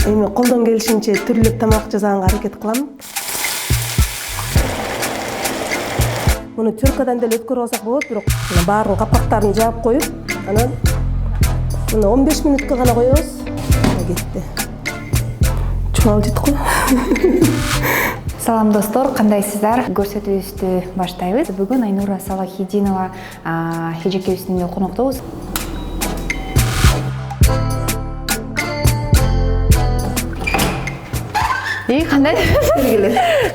Эми колдон келишинче түрлүү тамак жасаганга аракет кылам. Муну теркадан деле өткөрүп алсак болот, бирок баарын капактарын жаап коюп, анан муну 15 минутка гана коебуз. Кетти. Чуалып жетти го. Салам достор, кандайсыздар? Көрсөтүүбүздү баштайбыз. Бүгүн Айнура Салахидинова эжекебиздин коноктобуз. Кандай?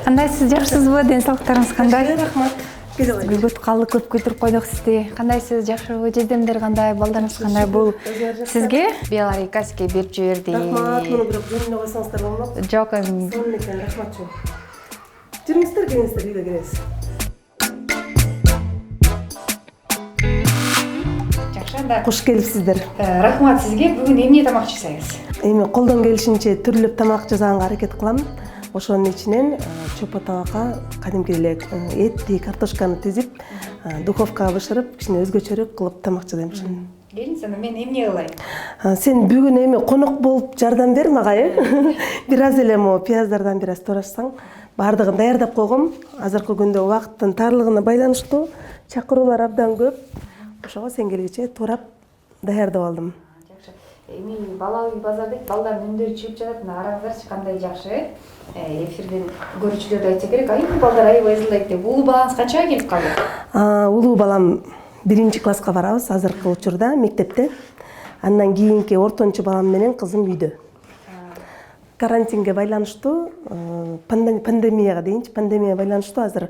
Кандайсыз, жакшысызбы? Ден соолуктарыңыз кандай? Рахмат. Бүгүн калды көп күтүрүп койдук сизди. Кандайсыз, жакшыбы? Жездемдер кандай? Балдарыңыз кандай? Бул сизге биоларикаске берип жиберди. Рахмат, муну бирок жөнүндө койсоңуздар болмок. Жок, сонун экен, рахмат чоң. Жүрүңүздөр, келиңиздер, үйгө киребиз. Жакшы, анда Куш келипсиздер. рахмат сизге. Бүгүн эмне тамак жасайбыз? Эми колдон келишинче түрлүү тамак жасаганга аракет кылам. Ошонун ичинен чопо табакка кадимки эле этти, картошканы тизип, духовкага бышырып, кичине өзгөчөрөөк кылып тамак жасайм. Келиңиз, анда мен эмне кылайын? Сен бүгүн эми конок болуп жардам бер мага, Бир аз эле могу пияздардан бир аз турашсаң. Бардыгын даярдап койгом. Азыркы күндө убакыттын тарлыгына байланыштуу чакыруулар абдан көп. Ошого сен келгиче турап даярдап алдым. Эми бала үй базардык балдардын үндөрү чыгып жатат, караңыздарчы кандай жакшы. Эфирден көрүүчүлөр да айтса керек, айыл балдар аябай ызылдайт деп. Улуу балаңыз канчага келип калды? Улуу балам 1-класска барабыз азыркы учурда мектепте. Андан кийинки ортончу балам менен кызым үйдө. Карантинге байланыштуу, пандемияга дейинчи, пандемияга байланыштуу азыр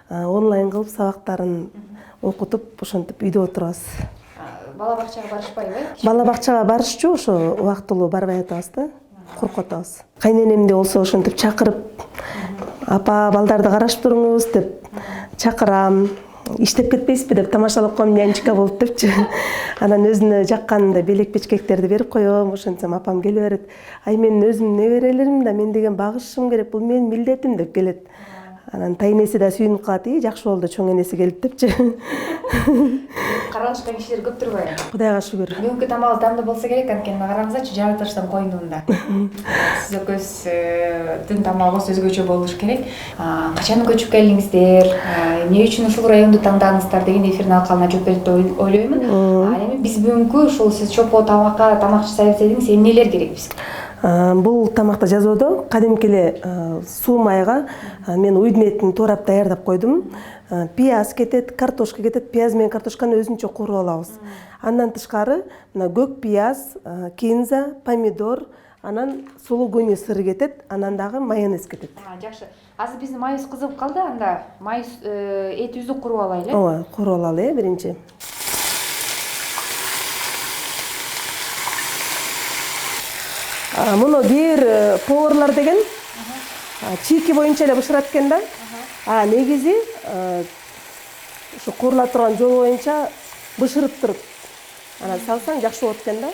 онлайн кылып сабактарын окутуп, ошентип үйдө отурабыз. Бала бакчага барышпайбы? Бала бакчага барышчу, ошо убактылуу барбай атабыз да, коркуп атабыз. Кайненемди болсо ошентип чакырып, апа балдарды карашып туруңуз деп чакырам. Иштеп кетпейсизби деп тамашалап коем, нянчика болуп депчи. Анан өзүнө жакканында белек печкектерди берип коем, ошентсем апам келе берет. Ай мен өзүм неберелерим да, мен деген багышышым керек, бул менин милдетим деп келет. Анан тайнеси да сүйүнүп калат, жакшы болду чоң энеси келип депчи. Каралышкан кишилер көп турбайбы? Кудайга шүгүр. Бүгүнкү тамагыбыз дамдуу болсо керек, анткени караңыздарчы, жаратылыштан коюндугунда. Сиз экөөбүздүн тамагыбыз өзгөчө болуш керек. Качан көчүп келдиңиздер? Эмне үчүн ушул районду тандадыңыздар деген эфирдин алкагына жооп берет деп ойлоймун. Эми биз бүгүнкү ушул сиз чопо тамакка тамак жасайбыз дедиңиз, эмнелер керек бизге? Бул тамакты жазоодо кадимки эле суу майга мен уйдун этин туурап даярдап койдум. Пияз кетет, картошка кетет. Пияз менен картошканы өзүнчө кууруп алабыз. Андан тышкары мына көк пияз, кинза, помидор, анан сулугуни сыры кетет, анан дагы майонез кетет. Жакшы. Азыр биздин майыбыз кызып калды, анда майыз этибизди куруп алайлы. Ооба, куруп алалы биринчи. Муну бир поварлар деген чийки боюнча эле бышырат экен да. Негизи ушу куурула турган жол боюнча бышырып туруп. Анан салсаң жакшы болот экен да.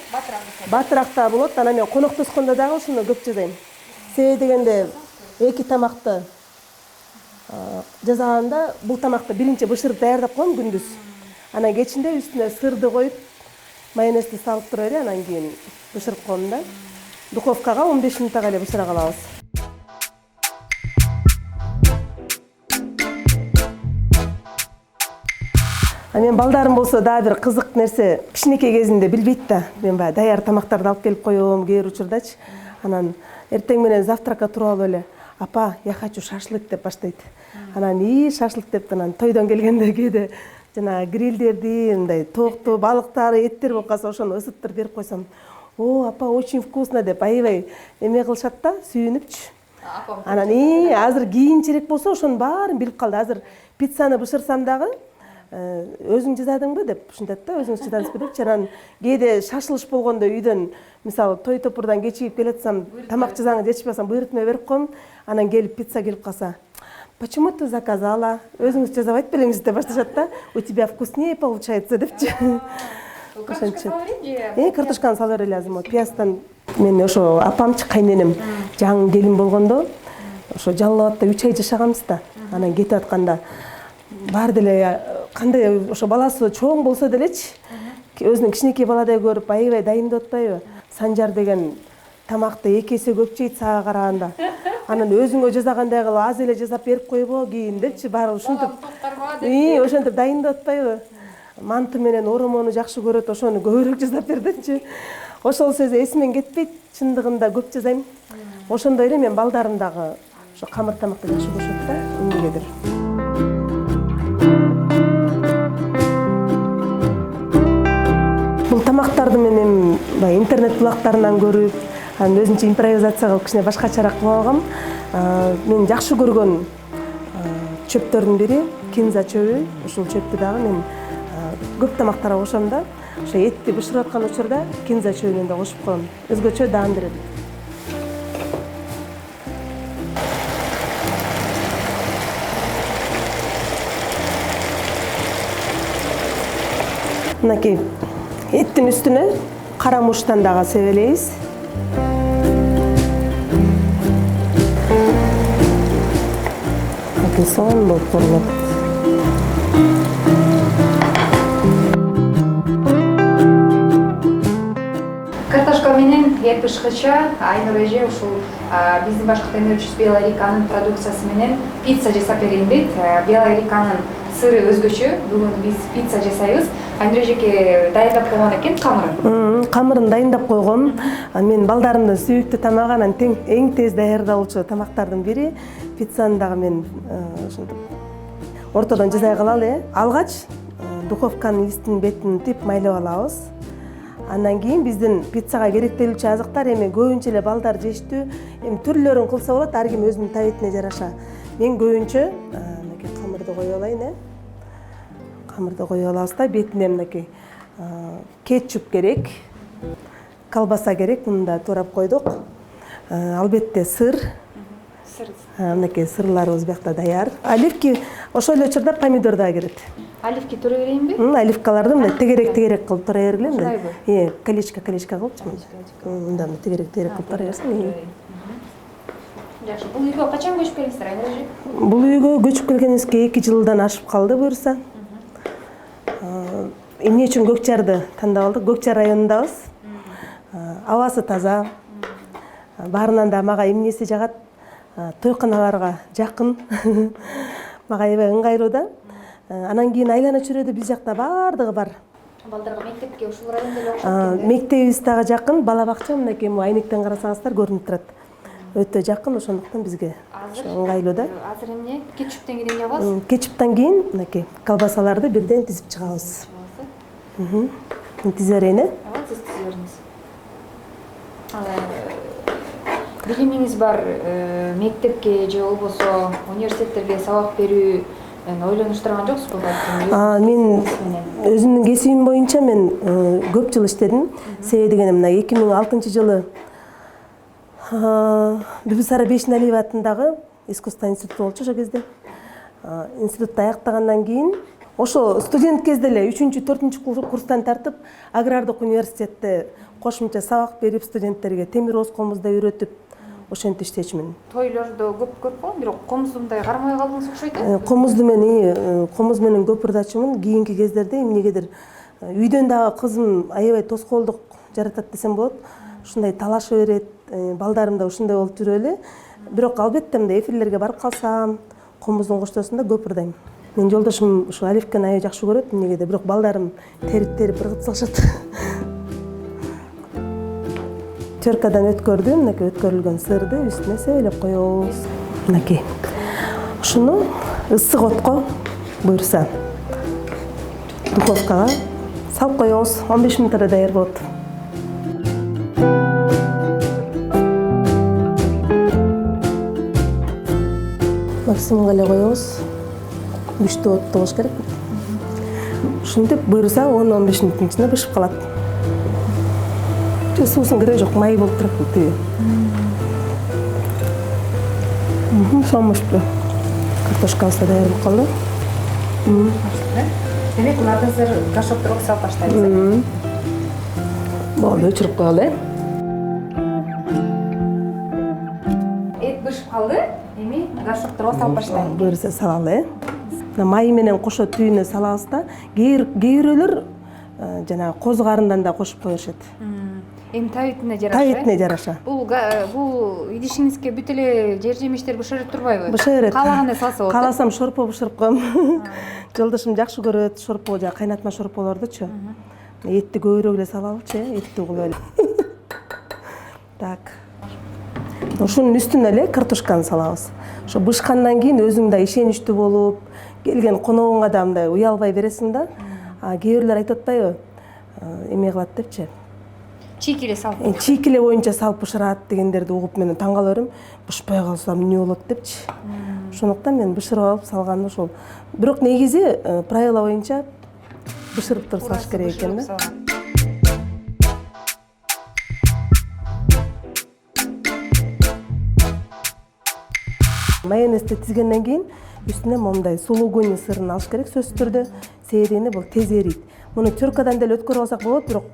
Батыраак да болот. Анан мен коноктошкондо дагы ушуну көп жасайм. Себеби дегенде эки тамакты жасаганда бул тамакты биринчи бышырып даярдап коем күндүз. Анан кечинде үстүнө сырды коюп, майонезди салып туруп эле анан кийин бышырып коем да. Духовкага 15 минутка эле бышыра калабыз. Мен балдарым болсо дагы бир кызык нерсе, кичинекей кезинде билбейт да. Мен баягы даяр тамактарды алып келип коем, кээ бир учурдачы. Анан эртең менен завтракка туруп алып эле, апа, я хочу шашлык деп баштайт. Анан шашлык деп анан тойдон келгенде кээде жана грилдерди, мындай токту, балыктары, эттер болуп калса ошону ысыттырып берип койсом, о, апа, очень вкусно деп аябай эме кылышат да, сүйүнүпчү. Анан азыр кийинчерээк болсо ошонун баарын билип калды. Азыр пиццаны бышырсам дагы өзүң жасадыңбы деп ушинтет да, өзүңүз жасадыңызбы депчи. Анан кээде шашылыш болгондо үйдөн, мисалы той топурдан кечигип келатсам, тамак жасаңыз жетишпесем буйрутма берип коем. Анан келип пицца келип калса, почему ты заказала? Өзүңүз жасабайт белеңиз деп башташат да. У тебя вкуснее получается депчи. Картошканы сала берели азыр. Пияздан мен ошо апамчы кайненем жаңы келин болгондо ошо Жалал Абадта 3 ай жашаганбыз да. Анан кетип атканда баары деле кандай ошо баласы чоң болсо делечи, өзүнүн кичинекей баладай көрүп аябай дайындап атпайбы? Санжар деген тамакты 2 эсе көп жейт сага караганда. Анан өзүңө жасагандай кылып аз эле жасап берип койбо кийин депчи, баары ушинтип. Ошентип дайындап атпайбы? Манты менен оромону жакшы көрөт, ошону көбүрөөк жасап бер депчи. Ошол сөз эсимен кетпейт, чындыгында көп жасайм. Ошондой эле мен балдарым дагы ошо камыр тамакты жакшы көрүшөт да, эмнегедир. Бул тамактарды мен эми интернет булактарынан көрүп, анан өзүнчө импровизация кылып кичине башкачараак кылып алгам. Мен жакшы көргөн чөптөрдүн бири кинза чөбү. Ушул чөптү дагы мен көп тамактарга кошом да. Ошо этти бышырып аткан учурда кинза чөбүн да кошуп коем. Өзгөчө даам берет. Мынакей эттин үстүнө кара муштан дагы себелейбиз. Сон болуп курулат. Картошка менен эт бышкыча Айнур эже ушул биздин башкы темирчүбүз Белариканын продукциясы менен пицца жасап берейин дейт. Белариканын сыры өзгөчө. Бүгүн биз пицца жасайбыз. Айнур эжеке дайындап койгон экен камырын. Камырын дайындап койгом. Мен балдарымдын сүйүктүү тамагы, анан эң тез даярдалуучу тамактардын бири. Пиццаны дагы мен ошентип ортодон жасай калалы. Алгач духовканын истин бетин тип майлап алабыз. Андан кийин биздин пиццага керектелүүчү азыктар эми көбүнчө эле балдар жештүү, эми түрлөрүн кылса болот, ар ким өзүнүн табитине жараша. Мен көбүнчө мынакей камырды коюп алайын, Камырды коюп алабыз да, бетине мынакей кетчуп керек, колбаса керек, муну да туурап койдук. Албетте сыр. Мынакей сырларыбыз биякта даяр. Оливки ошол эле учурда помидор дагы кирет. Оливки тура берейинби? Оливкаларды мына тегерек кылып тура бергиле да. Колечко кылыпчы. Мында тегерек кылып тура берсең. Жакшы. Бул үйгө качан көчүп келдиңиздер, Айнур эже? Бул үйгө көчүп келгенибизге 2 жылдан ашып калды буюрса. Эмне үчүн Көкчарды тандап алдык? Көкчар районундабыз. Абасы таза. Баарынан да мага эмнеси жагат? Тойканаларга жакын. Мага аябай ыңгайлуу да. Анан кийин айлана чөйрөдө биз жакта баардыгы бар. Балдарга мектепке ушул районда эле окшоп келди. Мектебибиз дагы жакын, бала бакча мынакей айнектен карасаңыздар көрүнүп турат. Өтө жакын, ошондуктан бизге ыңгайлуу да. Азыр эмне? Кетчуптан кийин эмне кылабыз? Кетчуптан кийин мынакей колбасаларды бирден тизип чыгабыз. Тизе берейин, Сиз тизе бериңиз. Билимиңиз бар мектепке же болбосо университеттерге сабак берүү ойлонуштурган жоксузбу? Мен өзүмдүн кесибим боюнча мен көп жыл иштедим. Себеби дегеним мына 2006-жылы Бибисара Бейшеналиева атындагы искусство институту болчу ошол кезде. Институтты аяктагандан кийин ошо студент кезде эле 3-4 курстан тартып агрардык университетте кошумча сабак берип студенттерге темир оскомузда үйрөтүп ошентип иштечүмүн. Тойлордо көп көрүп калдым, бирок комузду мындай кармай калдыңыз окшойт. Комуз менен көп ырдачумун. Кийинки кездерде эмнегедир үйдөн дагы кызым аябай тоскоолдук жаратат десем болот. Ушундай талаша берет, балдарым да ушундай болуп жүрө эле. Бирок албетте мындай эфирлерге барып калсам, комуздун коштосунда көп ырдайм. Менин жолдошум ушу оливканы аябай жакшы көрөт, эмнегедир, бирок балдарым терип ыргытып салышат. Теркадан өткөрдүм, мынакей өткөрүлгөн сырды үстүнө себелеп коебуз. Мынакей. Ушуну ысык отко буюрса духовкага салып коебуз. 15 мүнөттө даяр болот. Максимумга эле коебуз. Күчтүү отто болуш керек. Ушинтип буюрса 10-15 мүнөттүн ичинде бышып калат. Суусун кереги жок, май болуп турат тиги. Сомушту. Картошкабыз да даяр болуп калды. Демек, мына азыр гашоктурга салып баштайбыз. Болду, өчүрүп коелу. Эт бышып калды. Эми гашоктурга салып баштайбыз. Буюрса салалы. Май менен кошо түйүнө салабыз да. Кээ бирөөлөр жанагы козу карындан да кошуп коюшат. Эми табитине жараша. Табитине жараша. Бул идишиңизге бүт эле жер жемиштер бышырып турбайбы? Бышырат. Каалагандай салса болот. Кааласам шорпо бышырып коем. Жолдошум жакшы көрөт шорпо, жана кайнатма шорполордучу. Этти көбүрөөк эле салабылчы, этти угулуп эле. Так. Ошонун үстүнө эле картошканы салабыз. Ошо бышкандан кийин өзүң да ишеничтүү болуп, келген коногуңа да мындай уялбай бересиң да. Кээ бирлер айтып атпайбы? Эме кылат депчи. Чийкиле салып. Чийкиле боюнча салып бышырат дегендерди угуп мен таң кала берем. Бышпай калсам эмне болот депчи. Ошондуктан мен бышырып алып салганым ошол. Бирок негизи правила боюнча бышырып туруп салыш керек экен да. Майонезди тизгенден кийин үстүнө момундай сулугуни сырын алыш керек сөзсүз түрдө. Себеби бул тез эрийт. Муну теркадан деле өткөрүп алсак болот, бирок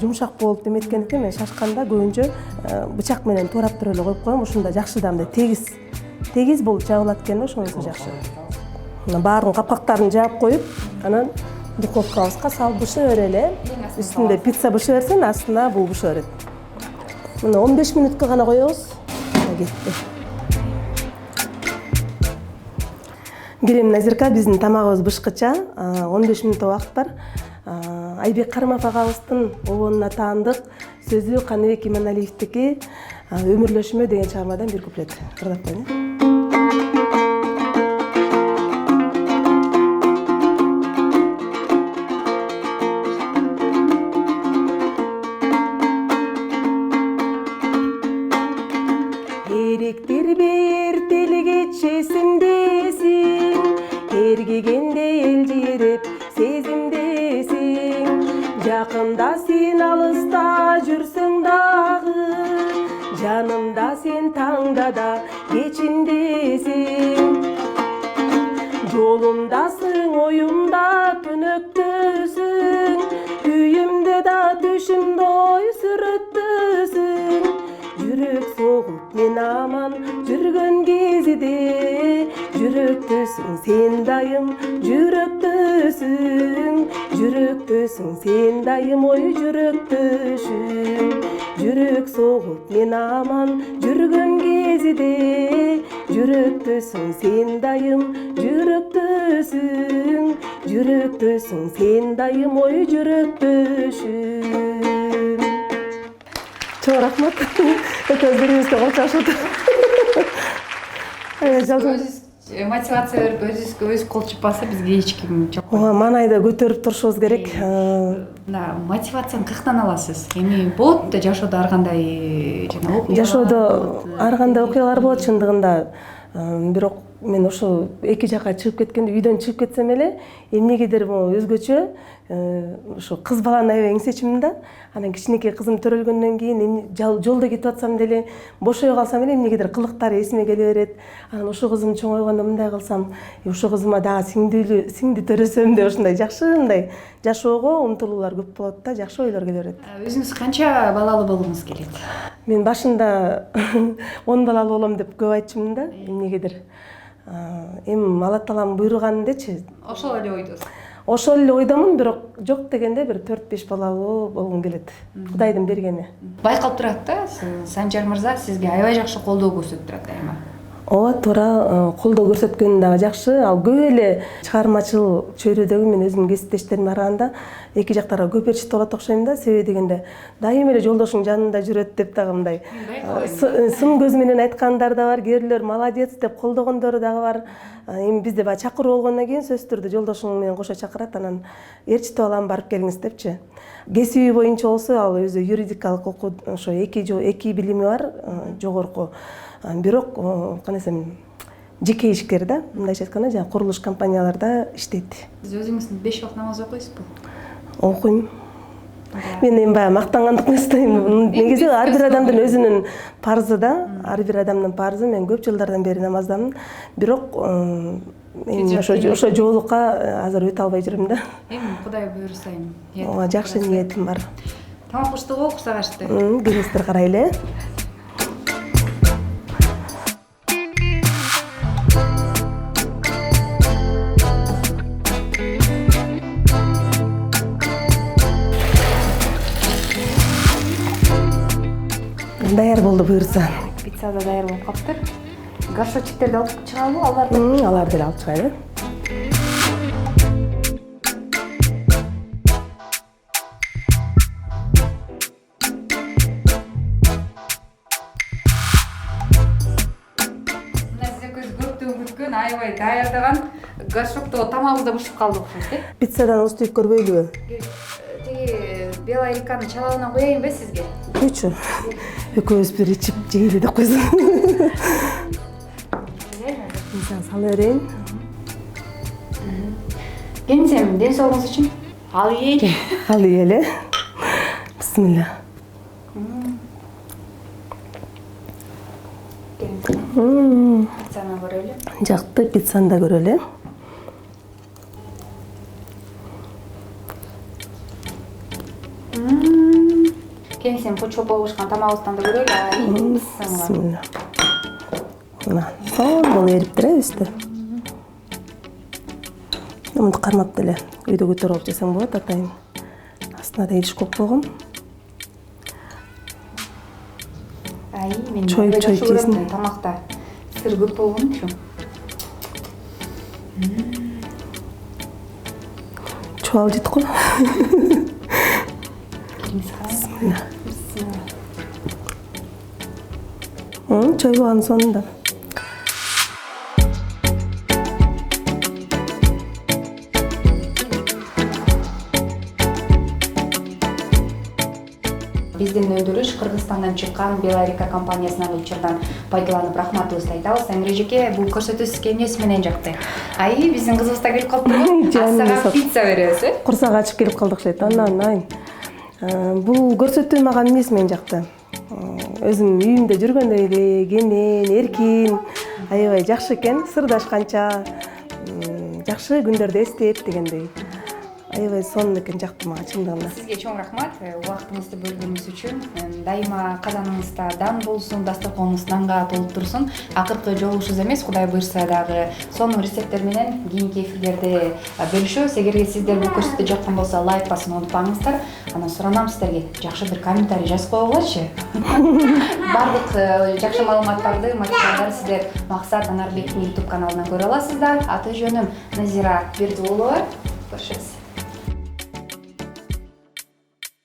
жумшак болуп деметкендиктен мен шашканда көбүнчө бычак менен туурап туруп эле коюп коем. Ушунда жакшы да мындай тегиз болуп жабылат экен да, ошонусу жакшы. Баарын капкактарын жаап коюп, анан духовкабызга салып бышыра берели. Үстүндө пицца бышыра берсең, астына бул бышыра берет. Мына 15 минутка гана коебуз. Кетти. Келем Назирка, биздин тамагыбыз бышкыча 15 минут убакыт бар. Айбек Карымов агабыздын обонуна таандык сөзү Каныбек Иманалиевдики «Өмүрлөшүмө» деген чыгармадан бир куплет ырдап коеюн. Эректирби эртелгече сиңдесиң, эргегенде элжиреп сезимдесиң. Жакында сен алыста жүрсөң дагы, жанымда сен таңда да кечиндесиң. Жолумдасың, оюмда түнөктөсүң, үйүмдө да түшүмдө ой сүрөттөсүң. Жүрөк согуп мен аман жүргөн кезиде, жүрөктөсүң сен дайым, жүрөктөсүң. Жүрөктөсүң сен дайым, ой жүрөктөшүң. Жүрөк согуп мен аман жүргөн кезиде, жүрөктөсүң сен дайым, жүрөктөсүң. Жүрөктөсүң сен дайым, ой жүрөктөшүң. Чоң рахмат. Экөөбүз биримизге кол чабышып Өзүбүз мотивация берип өзүбүзгө өз кол чаппаса бизге эч ким жок. Маанайда көтөрүп турушубуз керек. Мотивацияны каяктан аласыз? Эми болот да жашоодо ар кандай окуялар болот чындыгында. Бирок мен ошо эки жакка чыгып кеткенде, үйдөн чыгып кетсем эле, эмнегедир өзгөчө ошо кыз баланы аябай эңсечимин да. Анан кичинекей кызым төрөлгөндөн кийин жолдо кетип атсам деле, бошой калсам эле эмнегедир кылыктары эсиме келе берет. Анан ошо кызым чоңойгондо мындай кылсам, ошо кызыма дагы сиңди төрөсөм деп ушундай жакшы мындай жашоого умтулуулар көп болот да, жакшы ойлор келе берет. Өзүңүз канча балалуу болгуңуз келет? Мен башында 10 балалуу болом деп көп айтчумун да, эмнегедир. Эми Алла Тааланын буйруганындечи. Ошол эле ойдосуз. Ошол эле ойдомун, бирок жок дегенде бир 4-5 балалуу болгум келет. Кудайдын бергени. Байкалып турат да, Санжар мырза сизге аябай жакшы колдоо көрсөтүп турат айма. Ооба, туура, колдоо көрсөткөнү дагы жакшы. Ал көп эле чыгармачыл чөйрөдөгү мен өзүмдүн кесиптештериме караганда эки жактарга көп эрчит болот окшойм да. Себеби дегенде дайым эле жолдошуң жанында жүрөт деп дагы мындай сын көз менен айткандар да бар, кээрлер молодец деп колдогондору дагы бар. Эми бизде баягы чакыруу болгондон кийин сөзсүз түрдө жолдошуң менен кошо чакырат, анан ээрчитип алам, барып келиңиз депчи. Кесиби боюнча болсо ал өзү юридикалык окуу, ошо эки билими бар, жогорку. Бирок канесем жеке ишкер да, мындайча айтканда жана курулуш компанияларда иштейт. Сиз өзүңүз 5 вакыт намаз окуйсузбу? Окуйм. Мен эми баягы мактангандык эстейм. Негизи ар бир адамдын өзүнүн парзы да, ар бир адамдын парзы. Мен көп жылдардан бери намаздамын. Бирок эми ошо жоолукка азыр өтө албай жүрөм да. Эми Кудай буйруса эми. Ооба, жакшы ниетим бар. Тамак куштугу курсагашты. Келиңиздер карайлы. Даяр болду буюрса. Пицца да даяр болуп калыптыр. Горшочектерди алып чыгабы аларды? Аларды эле алып чыгайлы. Аябай даярдаган горшокто тамагыбызда бышып калды окшойт э? Пиццадан уступ көрбөйлүбү? Тиги Бела Риканы чалабынан коеюнбу сизге? Койчу. Экөөбүз бир ичип жейли деп койсун. Инсан сала берейин. Келинсем, ден соолугуңуз үчүн ал ийели. Ал ийели. Бисмилла. Пиццаны көрөлү. Жакты пиццаны да көрөлү. Келинсем, почоп бышкан тамагыбыздан да көрөлү. Бисмилла. Мына, сонун эриптир өстү. Мынтип кармап деле үйдө көтөрүп алып жесең болот, атайын. Астына да идиш көп болгон. Мен чойып жейсиң. Тамакта сыр көп болгон ушу. Чуал жит го. Чой болгон сонунда. Биздин өндүрүш Кыргызстандан чыккан Бела Рика компаниясынан учурдан пайдаланып рахматыбызды айтабыз. Эмре жеке, бул көрсөтүү сизге эмнеси менен жакты? Биздин кызыбыз да келип калыптырбы? Сага пицца беребиз, э? Курсак ачып келип калдык шейт. Анан бул көрсөтүү мага эмнеси менен жакты? Өзүм үйүмдө жүргөндөй эле, кенен, эркин, аябай жакшы экен, сырдашканча, жакшы күндөрдү эстеп дегендей. Аябай сонун экен, жакты мага чындыгында. Сизге чоң рахмат, убактыңызды бөлгөнүңүз үчүн. Дайыма казаныңызда дан болсун, дасторконуңуз нанга толуп турсун. Акыркы жолугушубуз эмес, Кудай буйрса дагы сонун рецепттер менен кийинки эфирлерде бөлүшөбүз. Эгерге сиздер бул көрсөтүү жаккан болсо, лайк басууну унутпаңыздар. Анан суранам сиздерге жакшы бир комментарий жазып койгулачы. Бардык жакшы маалыматтарды, материалдарды сиздер Максат Анарбектин YouTube каналынан көрө аласыздар. Аты жөнүм Назира Бердиулова. Көрүшөбүз.